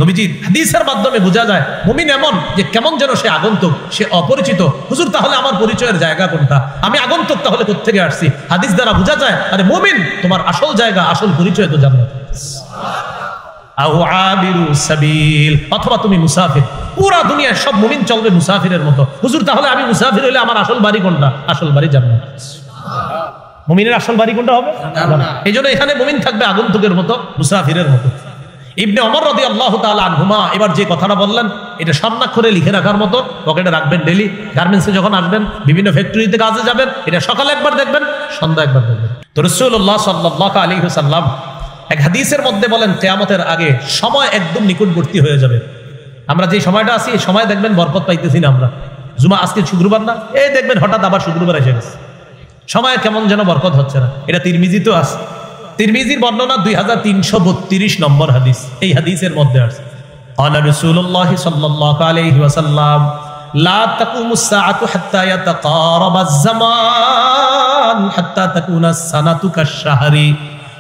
নবীজির হাদিসের মাধ্যমে বোঝা যায় মুমিন এমন যে কেমন যেন সে আগন্তুক, সে অপরিচিত। হুজুর তাহলে আমার পরিচয়ের জায়গা কোনটা? আমি আগন্তুক, তাহলে কোত্থেকে আসছি? হাদিস দ্বারা বোঝা যায় আরে মুমিন তোমার আসল জায়গা, আসল পরিচয় তো জান্নাত। অথবা তুমি মুসাফির। পুরা দুনিয়ার সব মুমিন চলবে মুসাফিরের মতো। হুজুর তাহলে আমি মুসাফির হইলে আমার আসল বাড়ি কোনটা? আসল বাড়ি জান্নাত। মুমিনের আসল বাড়ি কোনটা হবে? এই জন্য এখানে মুমিন থাকবে আগন্তুকের মতো, মুসাফিরের মতো। ইবনে ওমর রাদিয়াল্লাহু তাআলা আনহুমা এবার যে কথাটা বললেন, এটা স্বর্ণাক্ষরে লিখে রাখার মতো, পকেটে রাখবেন। ডেইলি গার্মেন্টসে যখন আসবেন, বিভিন্ন ফ্যাক্টরিতে কাজে যাবেন, এটা সকালে একবার দেখবেন, সন্ধ্যা একবার দেখবেন। তো রাসূলুল্লাহ সাল্লাল্লাহু আলাইহি ওয়াসাল্লাম এক হাদিসের মধ্যে বলেন কিয়ামতের আগে সময় একদম নিকটবর্তী হয়ে যাবে। আমরা যে সময়টা আছি এই সময় দেখবেন বরকত পাইতেছি না আমরা। জুমা আজকে শুক্রবার না, এই দেখবেন হঠাৎ আবার শুক্রবার এসে গেছে, সময়ের কেমন যেন বরকত হচ্ছে না। এটা তিরমিজিতেও আছে। তিরমিজির বর্ণনা 2332 নম্বর হাদিস। এই হাদিসের মধ্যে আছে ক্বালা রাসূলুল্লাহ সাল্লাল্লাহু আলাইহি ওয়াসাল্লাম লা তাকুমুস সাআতু হাত্তা ইয়াতাকারাবাজ জামান হাত্তা তাকুনাস সানাতু কাশ-শাহরি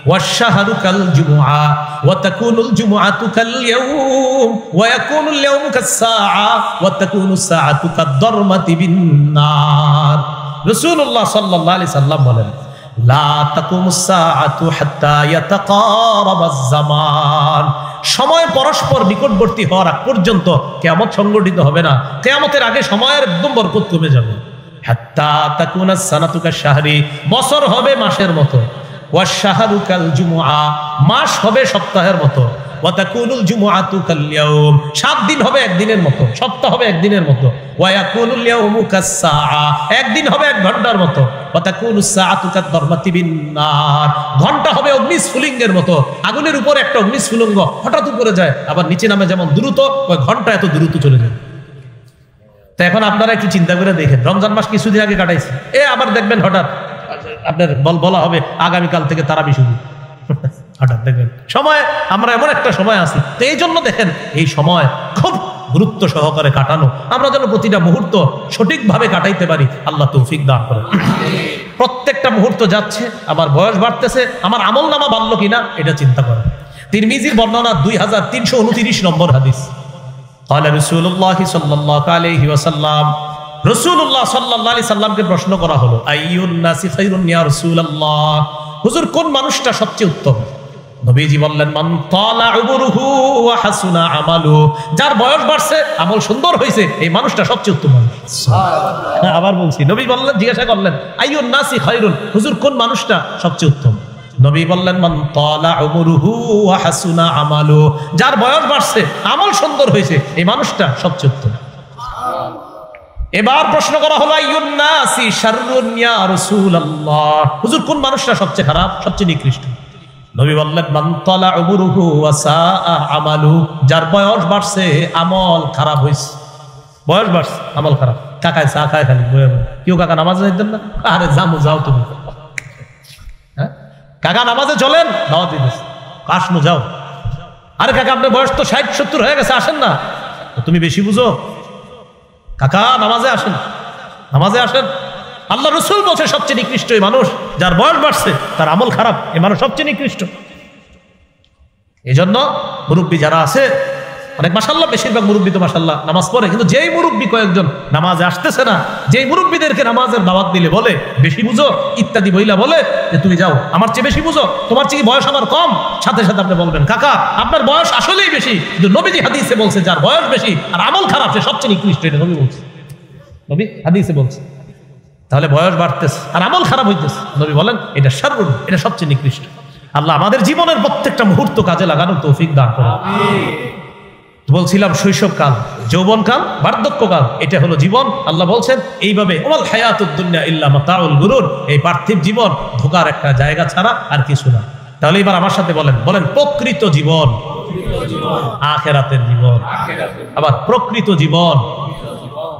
ওয়াশ-শাহরু কাল-জুমআ ওয়া তাকুনুল জুমআতু কাল-ইয়াওম ওয়া ইয়াকুনুল ইয়াওমু কাস-সাআ ওয়া তাকুনুস সাআতু কাদ-দারমাতি বিন-নার। রাসূলুল্লাহ সাল্লাল্লাহু আলাইহি সাল্লাম বলেন লা তাকুমুস সাআতু হাত্তা ইয়াতাকারাবাজ জামান, সময় পরস্পর নিকটবর্তী হওয়ার আগ পর্যন্ত কিয়ামত সংগঠিত হবে না। কিয়ামতের আগে সময়ের একদম বরকত কমে যাবে। হাত্তা তাকুনাস সানাতু কাশ-শাহরি, বছর হবে মাসের মতো। ওয়াশ-শাহরু কাল-জুমআ, মাস হবে সপ্তাহের মতো। ওয়া তাকুনুল জুমআতু কাল-ইয়াওম, 7 দিন হবে একদিনের মতো, সপ্তাহ হবে একদিনের মতো। ওয়া ইয়াকুনুল ইয়াওমু কাস-সাআ, একদিন হবে 1 ঘন্টার মতো। ওয়া তাকুনুস সাআতু কাদ-দারমাতি বিন-নার, ঘন্টা হবে অগ্নিস্ফুলিঙ্গের মতো। আগুনের উপরে একটা অগ্নিস্ফুলিঙ্গ হঠাৎ উপরে যায়, আবার নিচে নামে যেমন দ্রুত, ওই ঘন্টা এত দ্রুত চলে যায়। তো এখন আপনারা একটু চিন্তা করে দেখেন, রমজান মাস কিছুদিন আগে কাটাইছে, আবার দেখবেন হঠাৎ আপনার বলা হবে আগামীকাল থেকে তারাবি শুরু। হঠাৎ দেখবেন সময়, আমরা এমন একটা সময় আছি। তো এই জন্য দেখেন এই সময় খুব গুরুত্ব সহকারে কাটানো, আমরা যেন প্রতিটা মুহূর্ত সঠিকভাবে কাটাইতে পারি, আল্লাহ তৌফিক দান করেন। প্রত্যেকটা মুহূর্ত যাচ্ছে, আমার বয়স বাড়তেছে, আমার আমল নামা বাড়লো কিনা এটা চিন্তা করেন। তিরমিজির বর্ণনা 2329 নম্বর হাদিস। ক্বালা রাসূলুল্লাহ সাল্লাল্লাহু আলাইহি ওয়াসাল্লাম, রাসূলুল্লাহ সাল্লাল্লাহু আলাইহি সাল্লামকে প্রশ্ন করা হলো আইয়ুন নাসি খায়রুন ইয়া রাসূলুল্লাহ, হুজুর কোন মানুষটা সবচেয়ে উত্তম? নবীজি বললেন মান তালা উমরুহু ওয়া হাসুনা আমালু, যার বয়স বাড়ছে, আমল সুন্দর হয়েছে, এই মানুষটা সবচেয়ে উত্তম মানুষ। সুবহানাল্লাহ। আবার বলছি, নবী বললেন, জিজ্ঞাসা করলেন আইয়ুন নাসি খায়রুন, হুজুর কোন মানুষটা সবচেয়ে উত্তম? নবী বললেন মান তালা উমরুহু ওয়া হাসুনা আমালু, যার বয়স বাড়ছে, আমল সুন্দর হয়েছে, এই মানুষটা সবচেয়ে উত্তম। এবার প্রশ্ন করা হলো আইয়ুন নাসি শাররুন ইয়া রাসূলুল্লাহ, হুজুর কোন মানুষটা সবচেয়ে খারাপ, সবচেয়ে নিকৃষ্ট? নবী বললেন মান তালা উমরুহু ওয়া সাআ আমালু, যার বয়স বাড়ছে, আমল খারাপ হইছে। বয়স বাড়ছে, আমল খারাপ। কাকায় চা খায় খালি বয়ে বয়ে, কেউ কাকা নামাজে যাইতেন না? আরে জামু যাও তুমি, হ্যাঁ কাকা নামাজে চলেন, দাওয়াত দিতেছে, আসনো যাও। আরে কাকা আপনার বয়স তো 60-70 হয়ে গেছে, আসেন না। তুমি বেশি বুঝো, কাকা নামাজে আসেন, নামাজে আসেন। আল্লাহ রাসূল বলছে সবচেয়ে নিকৃষ্ট এই মানুষ, যার বয়স বাড়ছে, তার আমল খারাপ, এই মানুষ সবচেয়ে নিকৃষ্ট। এই জন্য মুরব্বী যারা আছে, অনেক মাশাআল্লাহ, বেশিরভাগ মুরব্বী তো মাশাআল্লাহ নামাজ পড়ে, কিন্তু যেই মুরব্বী কয়েকজন নামাজে আসতেছে না, যেই মুরব্বীদেরকে নামাজের দাওয়াত দিলে বলে বেশি বুঝো ইত্যাদি বইলা বলে যে তুমি যাও, আমার চেয়ে বেশি বুঝো, তোমার চেয়ে বয়স আমার কম, সাথে সাথে আপনি বলবেন কাকা আপনার বয়স আসলেই বেশি, কিন্তু নবীজি হাদিসে বলছে যার বয়স বেশি আর আমল খারাপ সে সবচেয়ে নিকৃষ্ট, এটা নবী বলছে, নবী হাদিসে বলছে। তাহলে বয়স বাড়তেছে আর আমল খারাপ হইতেছে, নবী বলেন এটা শাররুন, এটা সবচেয়ে নিকৃষ্ট। আল্লাহ আমাদের জীবনের প্রত্যেকটা মুহূর্ত কাজে লাগানোর তৌফিক দান করুন। বলছিলাম শৈশবকাল, যৌবনকাল, বার্ধক্যকাল, এটা হলো জীবন। আল্লাহ বলছেন এইভাবে ওয়াল হায়াতুদ দুনিয়া ইল্লা মাতাউল গুরুর, এই পার্থিব জীবন ধোঁকার একটা জায়গা ছাড়া আর কিছু না। তাহলে এবার আমার সাথে বলেন, বলেন প্রকৃত জীবন, আখিরাতের জীবন। আবার প্রকৃত জীবন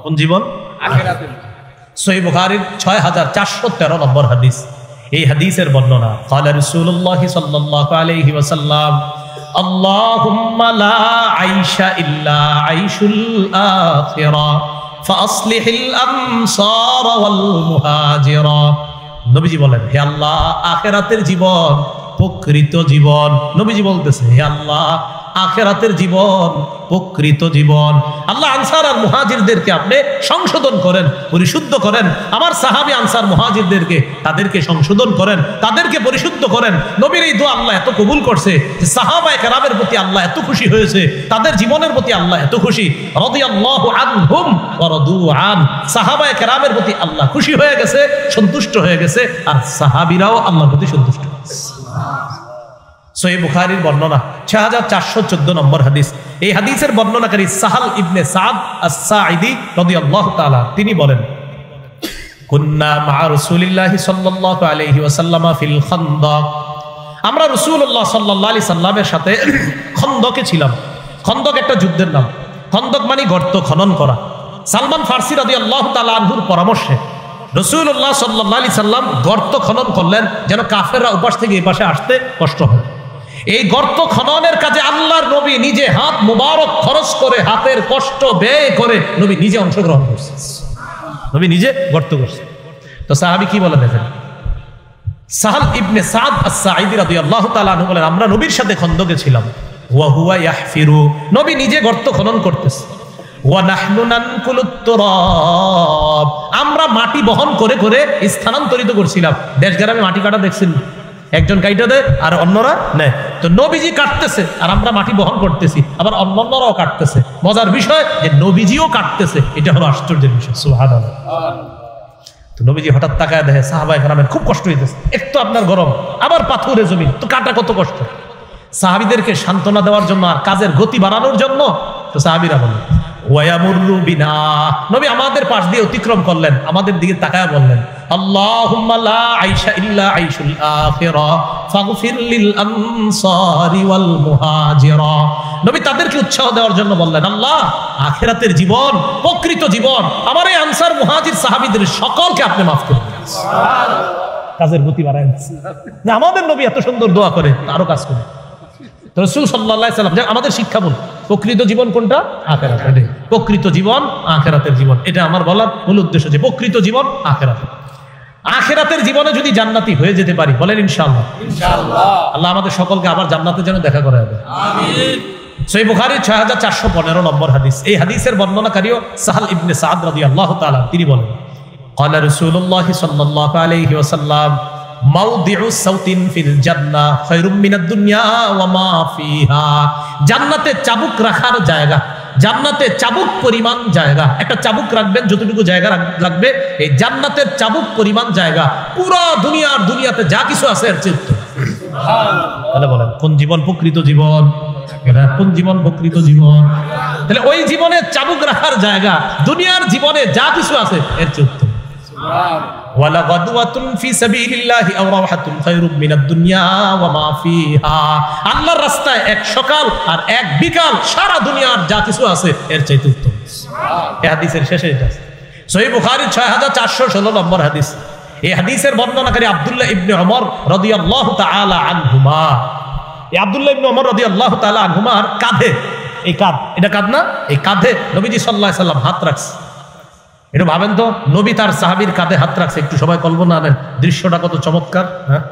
কোন জীবন? আখিরাতের। সহিহ বুখারীর 6413 নম্বর হাদিস। এই হাদিসের বর্ণনা ক্বালা রাসূলুল্লাহ সাল্লাল্লাহু আলাইহি ওয়াসাল্লাম আল্লাহুম্মা লা আইশা ইল্লা আইশুল আখিরা ফাসলিহিল আমসার ওয়াল মুহাজিরা। নবীজি বলেন হে আল্লাহ, আখিরাতের জীবন, প্রকৃত জীবন, নবীজি বলতেছে হে আল্লাহ আখিরাতের জীবন, প্রকৃত জীবন। আল্লাহ আনসার আর মুহাজিরদেরকে আপনি সংশোধন করেন, পরিশুদ্ধ করেন। আমার সাহাবী আনসার মুহাজিরদেরকে তাদেরকে সংশোধন করেন, তাদেরকে পরিশুদ্ধ করেন। নবীর এই দোয়া আল্লাহ এত কবুল করছে যে সাহাবায়ে কেরামের প্রতি আল্লাহ এত খুশি হয়েছে, তাদের জীবনের প্রতি আল্লাহ এত খুশি। রাদিয়াল্লাহু আনহুম ওয়া রাদু আন। সাহাবায়ে কেরামের প্রতি আল্লাহ খুশি হয়ে গেছে, সন্তুষ্ট হয়ে গেছে, আর সাহাবীরাও আল্লাহর প্রতি সন্তুষ্ট হয়েছে। সহিহ বুখারীর বর্ণনা 6414 নম্বর হাদিস। এই হাদিসের বর্ণনাকারী সাহাল ইবনে সাদ আস-সাঈদী রাদিয়াল্লাহু তাআলা তিনি বলেন, কুন্না মা রাসূলিল্লাহি সাল্লাল্লাহু আলাইহি ওয়াসাল্লাম ফিল খানদাক। আমরা রাসূলুল্লাহ সাল্লাল্লাহু আলাইহি সাল্লামের সাথে খন্দকে ছিলাম। খন্দক একটা যুদ্ধের নাম। খন্দক মানে গর্ত খনন করা। সালমান ফারসি রাদিয়াল্লাহু তাআলা আনহুর পরামর্শে রাসূলুল্লাহ সাল্লাল্লাহু আলাইহি সাল্লাম গর্ত খনন করলেন যেন কাফেররা ওপাশ থেকে এই পাশে আসতে কষ্ট হয়। এই গর্ত খননের কাজে আল্লাহর নবী নিজে হাত মুবারক খরচ করে, হাতের কষ্ট ব্যয় করে নবী নিজে অংশগ্রহণ করছে। নবী নিজে গর্ত করছে। তো সাহাবী কি বলে দেখেন, সাহাল ইবনে সাদ আস-সাঈদী রাদিয়াল্লাহু তাআলা আনহু বলেন, আমরা নবীর সাথে খন্দকে ছিলাম। ওয়া হুয়া ইয়াহফিরু, নবী নিজে গর্ত খনন করতেছে। ওয়া নাহনু নানকুলুত তুরাব, আমরা মাটি বহন করে করে স্থানান্তরিত করছিলাম। দেশ গ্রামে মাটি কাটা দেখছেন, একজন কাইটা দেয় আর অন্যরা নেয়। তো নবীজি কাটতেছে আর আমরা মাটি বহন করতেছি, আবার অন্যরাও কাটতেছে। মজার বিষয় যে নবীজিও কাটতেছে, এটা হলো আশ্চর্যের বিষয়। সুবহানাল্লাহ। তো নবীজি হঠাৎ তাকায় দেখে সাহাবায়ে কেরামের খুব কষ্ট হইতেছে। একটু আপনার গরম, আবার পাথুরে জমিন, তো কাটা কত কষ্ট। সাহাবীদেরকে সান্ত্বনা দেওয়ার জন্য আর কাজের গতি বাড়ানোর জন্য তো সাহাবীরা বললেন, ওয়ায়ামুরু বিনা, নবী আমাদের পাশ দিয়ে অতিক্রম করলেন, আমাদের দিকে তাকায় বললেন, আল্লাহুম্মা লা আইশা ইল্লা আইশুল আখিরা ফাগফির লিল আনসারি ওয়াল মুহাজিরা। নবী তাদেরকে উৎসাহ দেওয়ার জন্য বললেন, আল্লাহ আখিরাতের জীবন, প্রকৃত জীবন, আমার এই আনসার মুহাজির সাহাবীদের সকলকে আপনি মাফ করুন। সুবহানাল্লাহ। কাজের গতি বাড়ায় না, আমাদের নবী এত সুন্দর দোয়া করে, আরো কাজ করে। রাসূল সাল্লাল্লাহু আলাইহি সাল্লাম আমাদের শিক্ষা বল, প্রকৃত জীবন কোনটা? আখিরাত। প্রকৃত জীবন আখিরাতের জীবন, এটা আমার বলার মূল উদ্দেশ্য যে প্রকৃত জীবন আখিরাত। আখিরাতের জীবনে যদি জান্নাতি হয়ে যেতে পারি, বলেন ইনশাআল্লাহ। ইনশাআল্লাহ। আল্লাহ আমাদের সকলকে আবার জান্নাতে যেন দেখা করে দেয়। আমিন। সহিহ বুখারী 6415 নম্বর হাদিস। এই হাদিসের বর্ণনাকারীও সাহাল ইবনে সাদ রাদিয়াল্লাহু তাআলা তিনি বলেন, ক্বালা রাসূলুল্লাহ সাল্লাল্লাহু আলাইহি ওয়াসাল্লাম মাউদিউ সাউতিন ফিল জান্নাহ খায়রুম মিনাদ দুনিয়া ওয়া মা ফিহা। জান্নাতে চাবুক রাখার জায়গা, জান্নাতে চাবুক পরিমাণ জায়গা, একটা চাবুক রাখবেন যতটুকু জায়গা লাগবে, এই জান্নাতের চাবুক পরিমাণ জায়গা পুরো দুনিয়াতে যা কিছু আছে এর চেয়ে উত্তম। সুবহানাল্লাহ। তাহলে বলেন কোন জীবন প্রকৃত জীবন? কোন জীবন প্রকৃত জীবন? তাহলে ওই জীবনে চাবুক রাখার জায়গা দুনিয়ার জীবনে যা কিছু আছে এর চেয়ে উত্তম। সুবহানাল্লাহ। ওয়ালা গাদওয়াতুন ফি সাবিলিল্লাহি আও রাওহাতুন খায়রুম মিনাদ দুনিয়া ওয়া মা ফিহা। আল্লাহর রাস্তায় এক সকাল আর এক বিকাল সারা দুনিয়ার যা কিছু আছে এর চাইতে উত্তম। সুবহানাল্লাহ। এই হাদিসের শেষে এটা সহিহ বুখারী 6416 নম্বর হাদিস। এই হাদিসের বর্ণনাকারী আব্দুল্লাহ ইবনে ওমর রাদিয়াল্লাহু তাআলা আনহুমা। এই আব্দুল্লাহ ইবনে ওমর রাদিয়াল্লাহু তাআলা আনহুমার কাঁধে, এই কাঁধ, এটা কাঁধ না, এই কাঁধে নবীজি সাল্লাল্লাহু আলাইহি সাল্লাম হাত রাখছে। এটা ভাবেন তো, নবী তার সাহাবীর কাঁধে হাত রাখছে, একটু সবাই কল্পনা করেন দৃশ্যটা কত চমৎকার। হ্যাঁ,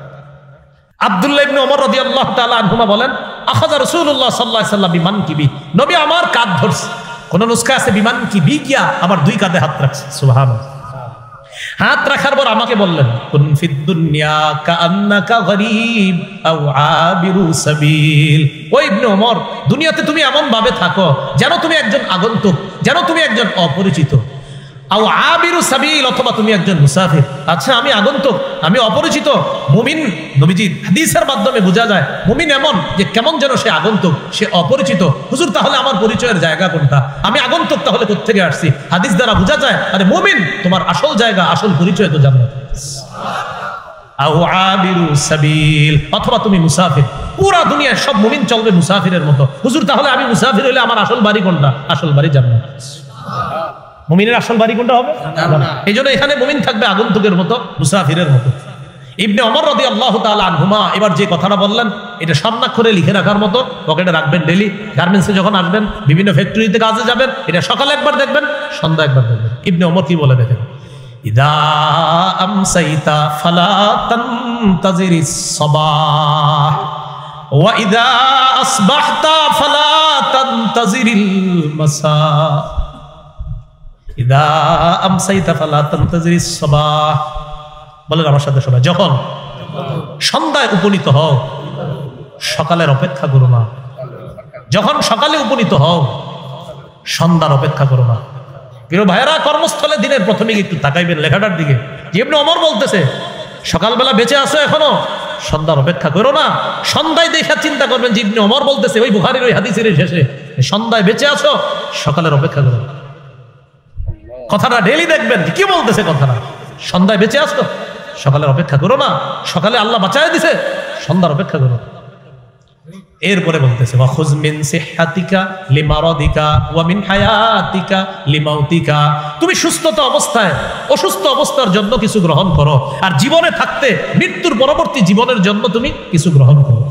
আব্দুল্লাহ ইবনে ওমর রাদিয়াল্লাহু তাআলা আনহুমা বলেন, আখাযা রাসূলুল্লাহ সাল্লাল্লাহু আলাইহি সাল্লাম বিমানকিবি, নবী আমার কাঁধ ধরছে। কোন নুসখা আছে বিমানকিবি কিয়া, আমার দুই কাঁধে হাত রাখছে। সুবহানাল্লাহ। হাত রাখার পর আমাকে বললেন, কুন ফিদ দুনিয়া কাআন্নাকা গরীব আও আবিরু সাবিল। ও ইবনে ওমর, দুনিয়াতে তুমি এমন ভাবে থাকো যেন তুমি একজন আগন্তুক, যেন তুমি একজন অপরিচিত। আও আবিরু সাবিল, অথবা তুমি একজন মুসাফির। আচ্ছা, আমি আগন্তুক, আমি অপরিচিত। মুমিন, নবীজি হাদিসের মাধ্যমে বোঝা যায় মুমিন এমন যে কেমন যেন সে আগন্তুক, সে অপরিচিত। হুজুর, তাহলে আমার পরিচয়ের জায়গা কোনটা? আমি আগন্তুক, তাহলে কোত্থেকে আসছি? হাদিস দ্বারা বোঝা যায়, আরে মুমিন, তোমার আসল জায়গা, আসল পরিচয় তো জান্নাত। আও আবিরু সাবিল, অথবা তুমি মুসাফির। পুরা দুনিয়ার সব মুমিন চলবে মুসাফিরের মতো। হুজুর, তাহলে আমি মুসাফির হইলে আমার আসল বাড়ি কোনটা? আসল বাড়ি জান্নাত। মুমিনের আসল বাড়ি কোনটা হবে? এই জন্য এখানে মুমিন থাকবে আগন্তুকের মতো, মুসাফিরের মতো। ইবনে ওমর রাদিয়াল্লাহু তাআলা আনহুমা এবার যে কথাটা বললেন, এটা স্বর্ণাক্ষরে লিখে রাখার মতো, পকেটে রাখবেন। ডেইলি গার্মেন্টসে যখন আসবেন, বিভিন্ন ফ্যাক্টরিতে কাজে যাবেন, এটা সকালে একবার দেখবেন, সন্ধ্যা একবার দেখবেন। ইবনে ওমর কি বলে দেখেন, ইদা আমসাইতা ফালা তানতাজিরিস সাবাহ। ও ওয়া ইযা আসবাহতা ফালা তানতাজিরিল মাসা ইযা আমসাইতা ফালা তানতাজিরিস সাবাহ। বলেন আমার সাথে সবাই, যখন সন্ধ্যায় উপনীত হও সকালের অপেক্ষা করো না। যখন সকালে উপনীত হও সন্ধ্যার অপেক্ষা করো না। প্রিয় ভাইয়েরা, কর্মস্থলে দিনের প্রথমে একটু তাকাইবেন লেখাটার দিকে। ইবনে ওমর বলতেছে সকালবেলা বেঁচে আছো এখনো, সন্ধ্যার অপেক্ষা করো না। সন্ধ্যায় দেখা চিন্তা করবেন যে ইবনে ওমর বলতেছে ওই বুখারীর ওই হাদিসের শেষে, সন্ধ্যায় বেঁচে আছো সকালের অপেক্ষা করো। কথাটা ডেইলি দেখবেন কি বলতেছে কথাটা। সন্ধ্যায় বেঁচে আছো সকালের অপেক্ষা করো না। সকালে আল্লাহ বাঁচায় দিছে, সন্ধ্যার অপেক্ষা করো। এরপরে বলতেছে ওয়াখুজ মিন সিহহাতিকা লিমারাদিকা ওয়া মিন হায়াতিকা লিমাউতিকা। তুমি সুস্থতা অবস্থায় অসুস্থ অবস্থার জন্য কিছু গ্রহণ করো, আর জীবনে থাকতে মৃত্যুর পরবর্তী জীবনের জন্য তুমি কিছু গ্রহণ করো।